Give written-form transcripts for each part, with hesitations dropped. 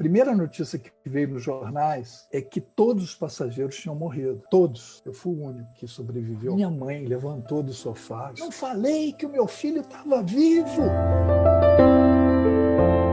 primeira notícia que veio nos jornais é que todos os passageiros tinham morrido. Todos. Eu fui o único que sobreviveu. Minha mãe levantou do sofá. Não falei que o meu filho estava vivo!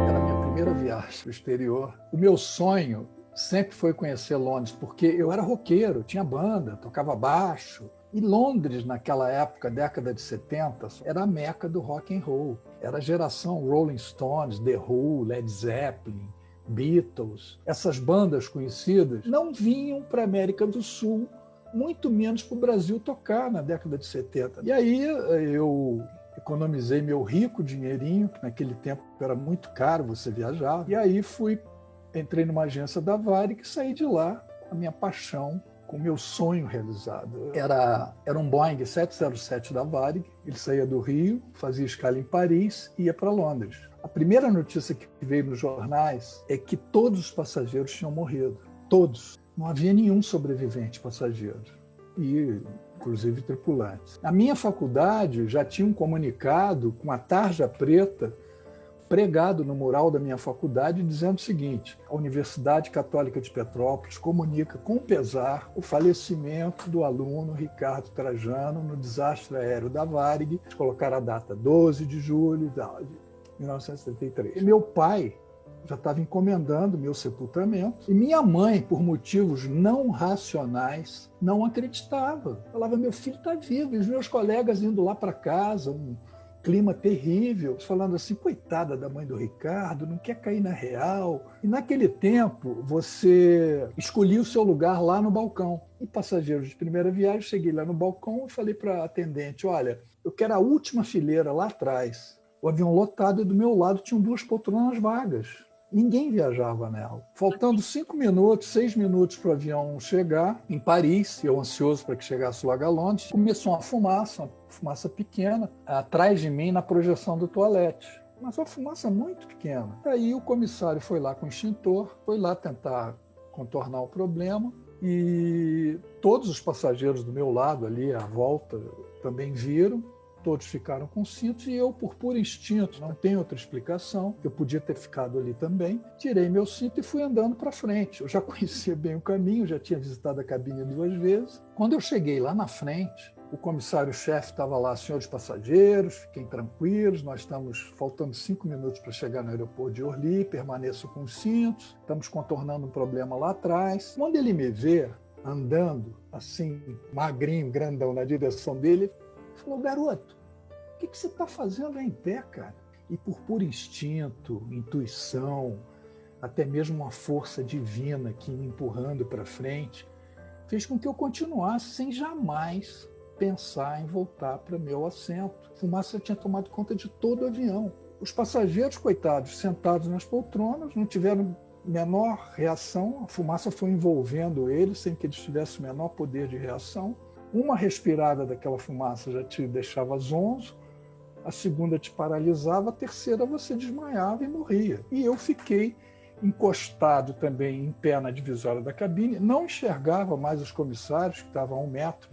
Era a minha primeira viagem para o exterior. O meu sonho sempre foi conhecer Londres, porque eu era roqueiro, tinha banda, tocava baixo. E Londres, naquela época, década de 70, era a meca do rock and roll. Era a geração Rolling Stones, The Who, Led Zeppelin, Beatles. Essas bandas conhecidas não vinham para a América do Sul, muito menos para o Brasil tocar na década de 70. E aí eu economizei meu rico dinheirinho, que naquele tempo era muito caro você viajar. E aí entrei numa agência da Varig e saí de lá, a minha paixão, com o meu sonho realizado. Era um Boeing 707 da Varig, ele saía do Rio, fazia escala em Paris e ia para Londres. A primeira notícia que veio nos jornais é que todos os passageiros tinham morrido. Todos. Não havia nenhum sobrevivente passageiro. E, inclusive, tripulantes. Na minha faculdade, já tinha um comunicado com a tarja preta pregado no mural da minha faculdade, dizendo o seguinte: a Universidade Católica de Petrópolis comunica com pesar o falecimento do aluno Ricardo Trajano no desastre aéreo da Varig. Colocaram a data 12 de julho de 1973. E meu pai já estava encomendando meu sepultamento, e minha mãe, por motivos não racionais, não acreditava. Falava, meu filho está vivo, e os meus colegas indo lá para casa, clima terrível, falando assim, coitada da mãe do Ricardo, não quer cair na real. E naquele tempo, você escolhia o seu lugar lá no balcão. E passageiros de primeira viagem, cheguei lá no balcão e falei para a atendente, olha, eu quero a última fileira lá atrás. O avião lotado e do meu lado tinham 2 poltronas vagas. Ninguém viajava nela. Faltando 5 minutos, 6 minutos para o avião chegar em Paris, eu ansioso para que chegasse logo a Londres, começou uma fumaça pequena, atrás de mim na projeção do toalete. Mas uma fumaça muito pequena. Aí o comissário foi lá com o extintor, foi lá tentar contornar o problema, e todos os passageiros do meu lado ali, à volta, também viram. Todos ficaram com cintos e eu, por puro instinto, não tem outra explicação, eu podia ter ficado ali também, tirei meu cinto e fui andando para frente. Eu já conhecia bem o caminho, já tinha visitado a cabine 2 vezes. Quando eu cheguei lá na frente, o comissário-chefe estava lá, senhores passageiros, fiquem tranquilos, nós estamos faltando 5 minutos para chegar no aeroporto de Orly, permaneçam com os cintos, estamos contornando um problema lá atrás. Quando ele me vê andando assim, magrinho, grandão, na direção dele, falou, garoto, o que você está fazendo aí em pé, cara? E por puro instinto, intuição, até mesmo uma força divina que me empurrando para frente, fez com que eu continuasse sem jamais pensar em voltar para meu assento. A fumaça tinha tomado conta de todo o avião. Os passageiros, coitados, sentados nas poltronas, não tiveram menor reação, a fumaça foi envolvendo eles sem que eles tivessem o menor poder de reação. Uma respirada daquela fumaça já te deixava zonzo, a segunda te paralisava, a terceira você desmaiava e morria. E eu fiquei encostado também em pé na divisória da cabine, não enxergava mais os comissários que estavam a 1 metro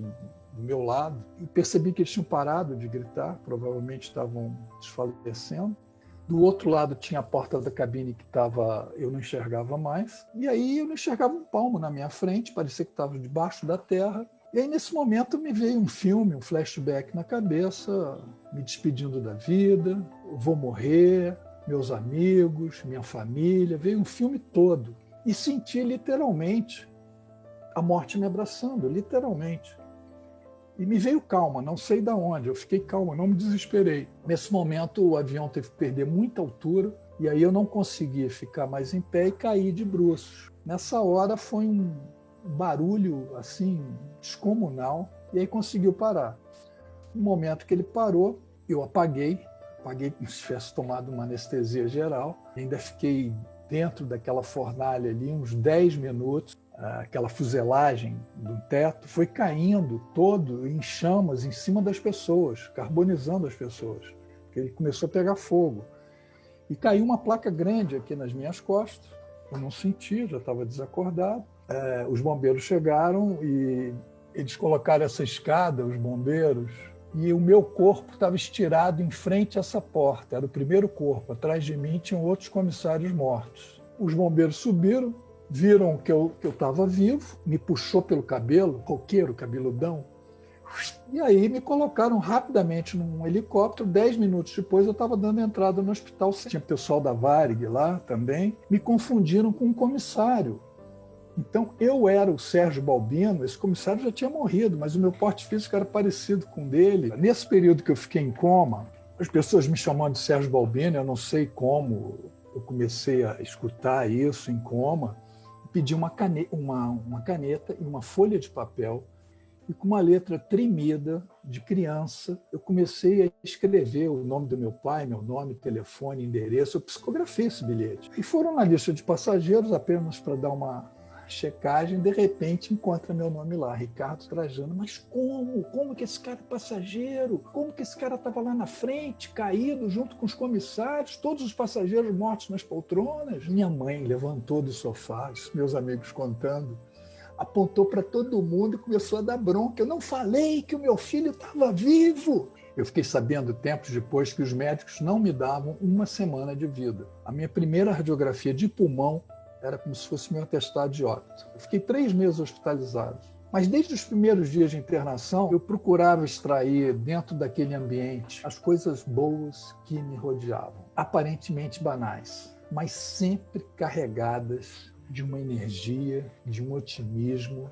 do meu lado, e percebi que eles tinham parado de gritar, provavelmente estavam desfalecendo. Do outro lado tinha a porta da cabine que eu não enxergava mais, e aí eu não enxergava um palmo na minha frente, parecia que estava debaixo da terra. E aí, nesse momento, me veio um filme, um flashback na cabeça, me despedindo da vida, eu vou morrer, meus amigos, minha família, veio um filme todo. E senti literalmente a morte me abraçando, literalmente. E me veio calma, não sei de onde, eu fiquei calma, não me desesperei. Nesse momento, o avião teve que perder muita altura, e aí eu não conseguia ficar mais em pé e caí de bruços. Nessa hora foi um barulho assim descomunal, e aí conseguiu parar. No momento que ele parou, eu apaguei como se tivesse tomado uma anestesia geral, ainda fiquei dentro daquela fornalha ali uns 10 minutos, aquela fuselagem do teto foi caindo todo em chamas em cima das pessoas, carbonizando as pessoas, ele começou a pegar fogo, e caiu uma placa grande aqui nas minhas costas, eu não senti, já estava desacordado. Os bombeiros chegaram e eles colocaram essa escada, os bombeiros, e o meu corpo estava estirado em frente a essa porta, era o primeiro corpo. Atrás de mim tinham outros comissários mortos. Os bombeiros subiram, viram que eu estava vivo, me puxou pelo cabelo, roqueiro, cabeludão, e aí me colocaram rapidamente num helicóptero. 10 minutos depois eu estava dando entrada no hospital. Tinha pessoal da Varig lá também. Me confundiram com um comissário. Então eu era o Sérgio Balbino, esse comissário já tinha morrido, mas o meu porte físico era parecido com o dele. Nesse período que eu fiquei em coma, as pessoas me chamando de Sérgio Balbino, eu não sei como eu comecei a escutar isso em coma, pedi uma caneta e uma folha de papel, e com uma letra tremida de criança, eu comecei a escrever o nome do meu pai, meu nome, telefone, endereço. Eu psicografei esse bilhete. E foram na lista de passageiros apenas para dar uma checagem. De repente, encontra meu nome lá, Ricardo Trajano. Mas como? Como que esse cara é passageiro? Como que esse cara estava lá na frente, caído, junto com os comissários, todos os passageiros mortos nas poltronas? Minha mãe levantou do sofá, meus amigos contando, apontou para todo mundo e começou a dar bronca. Eu não falei que o meu filho estava vivo. Eu fiquei sabendo tempos depois que os médicos não me davam uma semana de vida. A minha primeira radiografia de pulmão era como se fosse meu atestado de óbito. Eu fiquei 3 meses hospitalizado. Mas desde os primeiros dias de internação, eu procurava extrair dentro daquele ambiente as coisas boas que me rodeavam. Aparentemente banais, mas sempre carregadas de uma energia, de um otimismo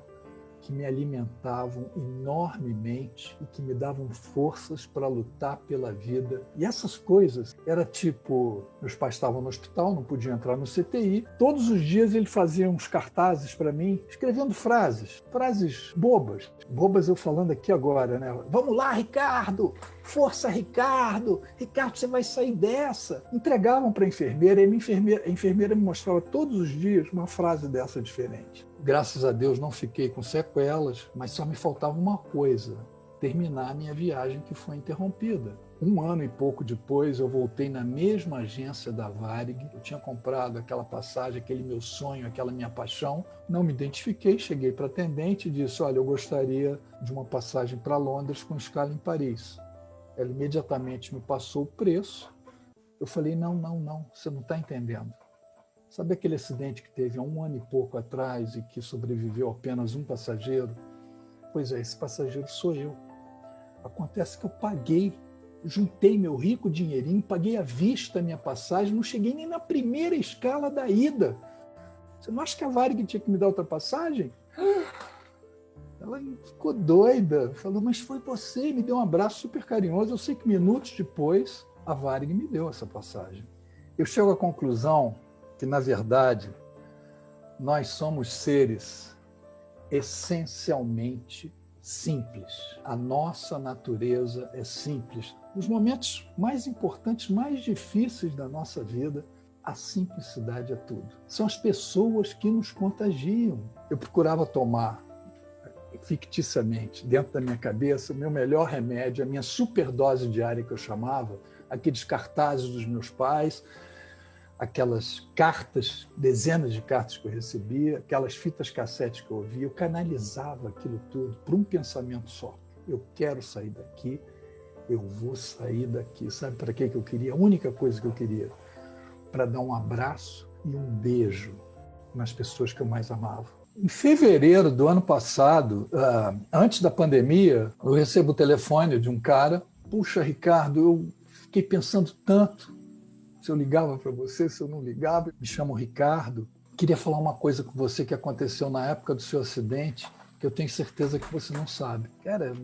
que me alimentavam enormemente e que me davam forças para lutar pela vida. E essas coisas era tipo, meus pais estavam no hospital, não podiam entrar no CTI. Todos os dias ele fazia uns cartazes para mim, escrevendo frases bobas. Bobas eu falando aqui agora, né? Vamos lá, Ricardo! Força, Ricardo! Ricardo, você vai sair dessa! Entregavam para a enfermeira, e a enfermeira me mostrava todos os dias uma frase dessa diferente. Graças a Deus não fiquei com sequelas, mas só me faltava uma coisa: terminar a minha viagem, que foi interrompida. 1 ano e pouco depois, eu voltei na mesma agência da Varig. Eu tinha comprado aquela passagem, aquele meu sonho, aquela minha paixão. Não me identifiquei, cheguei para a atendente e disse: olha, eu gostaria de uma passagem para Londres com escala em Paris. Ela imediatamente me passou o preço. Eu falei: não, você não está entendendo. Sabe aquele acidente que teve há 1 ano e pouco atrás e que sobreviveu apenas um passageiro? Pois é, esse passageiro sou eu. Acontece que eu paguei, juntei meu rico dinheirinho, paguei à vista a minha passagem, não cheguei nem na primeira escala da ida. Você não acha que a Varig tinha que me dar outra passagem? Ela ficou doida, falou: mas foi você, me deu um abraço super carinhoso. Eu sei que minutos depois a Varig me deu essa passagem. Eu chego à conclusão que, na verdade, nós somos seres essencialmente simples. A nossa natureza é simples. Nos momentos mais importantes, mais difíceis da nossa vida, a simplicidade é tudo. São as pessoas que nos contagiam. Eu procurava tomar, ficticiamente, dentro da minha cabeça, o meu melhor remédio, a minha superdose diária, que eu chamava, aqueles cartazes dos meus pais, aquelas cartas, dezenas de cartas que eu recebia, aquelas fitas cassete que eu ouvia. Eu canalizava aquilo tudo para um pensamento só: eu quero sair daqui, eu vou sair daqui. Sabe para que eu queria? A única coisa que eu queria: para dar um abraço e um beijo nas pessoas que eu mais amava. Em fevereiro do ano passado, antes da pandemia, eu recebo o telefone de um cara: puxa, Ricardo, eu fiquei pensando tanto se eu ligava para você, se eu não ligava. Me chamo Ricardo, queria falar uma coisa com você que aconteceu na época do seu acidente, que eu tenho certeza que você não sabe. Cara,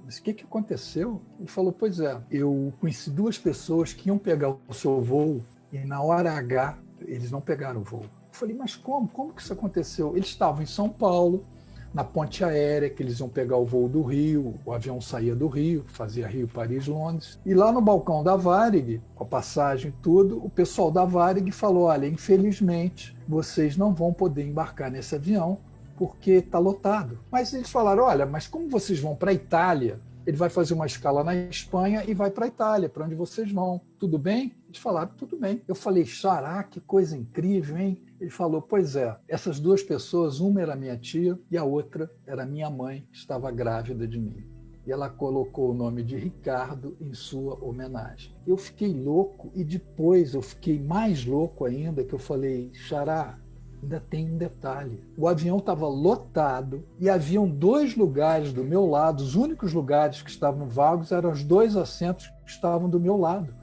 mas o que aconteceu? Ele falou: pois é, eu conheci 2 pessoas que iam pegar o seu voo e na hora H eles não pegaram o voo. Eu falei: mas como? Como que isso aconteceu? Eles estavam em São Paulo, na ponte aérea, que eles iam pegar o voo do Rio, o avião saía do Rio, fazia Rio, Paris, Londres. E lá no balcão da Varig, com a passagem e tudo, o pessoal da Varig falou: olha, infelizmente, vocês não vão poder embarcar nesse avião porque está lotado. Mas eles falaram: olha, mas como vocês vão para a Itália, ele vai fazer uma escala na Espanha e vai para a Itália, para onde vocês vão. Tudo bem? Eles falaram: tudo bem. Eu falei: xará, que coisa incrível, hein? Ele falou: pois é, essas 2 pessoas, uma era minha tia e a outra era minha mãe, que estava grávida de mim. e ela colocou o nome de Ricardo em sua homenagem. Eu fiquei louco e depois eu fiquei mais louco ainda, que eu falei, Xará, ainda tem um detalhe. O avião estava lotado e haviam 2 lugares do meu lado, os únicos lugares que estavam vagos eram os 2 assentos que estavam do meu lado.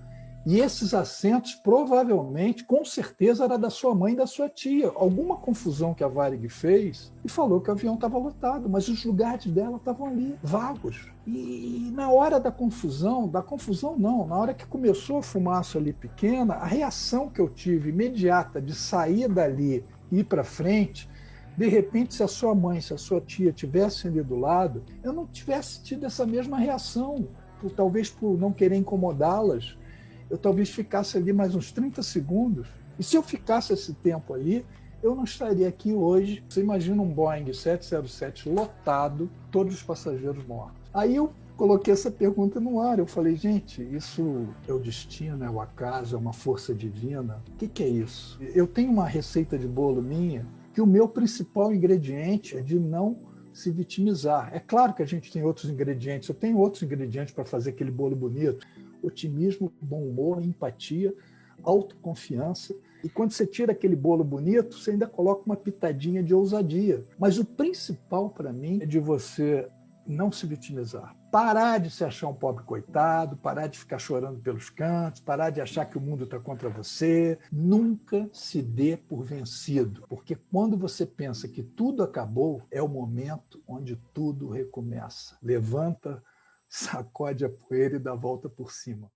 E esses assentos, provavelmente, com certeza, era da sua mãe e da sua tia. Alguma confusão que a Varig fez e falou que o avião estava lotado, mas os lugares dela estavam ali, vagos. E na hora da confusão não, na hora que começou a fumaça ali pequena, a reação que eu tive imediata de sair dali e ir para frente, de repente, se a sua mãe, se a sua tia tivessem ali do lado, eu não tivesse tido essa mesma reação, talvez por não querer incomodá-las. Eu talvez ficasse ali mais uns 30 segundos. E se eu ficasse esse tempo ali, eu não estaria aqui hoje. Você imagina um Boeing 707 lotado, todos os passageiros mortos. Aí eu coloquei essa pergunta no ar. Eu falei, gente, isso é o destino, é o acaso, é uma força divina? O que é isso? Eu tenho uma receita de bolo minha que o meu principal ingrediente é de não se vitimizar. É claro que a gente tem outros ingredientes. Eu tenho outros ingredientes para fazer aquele bolo bonito. Otimismo, bom humor, empatia, autoconfiança. E quando você tira aquele bolo bonito, você ainda coloca uma pitadinha de ousadia. Mas o principal para mim é de você não se vitimizar. Parar de se achar um pobre coitado, parar de ficar chorando pelos cantos, parar de achar que o mundo está contra você. Nunca se dê por vencido, porque quando você pensa que tudo acabou, é o momento onde tudo recomeça. Levanta, sacode a poeira e dá a volta por cima.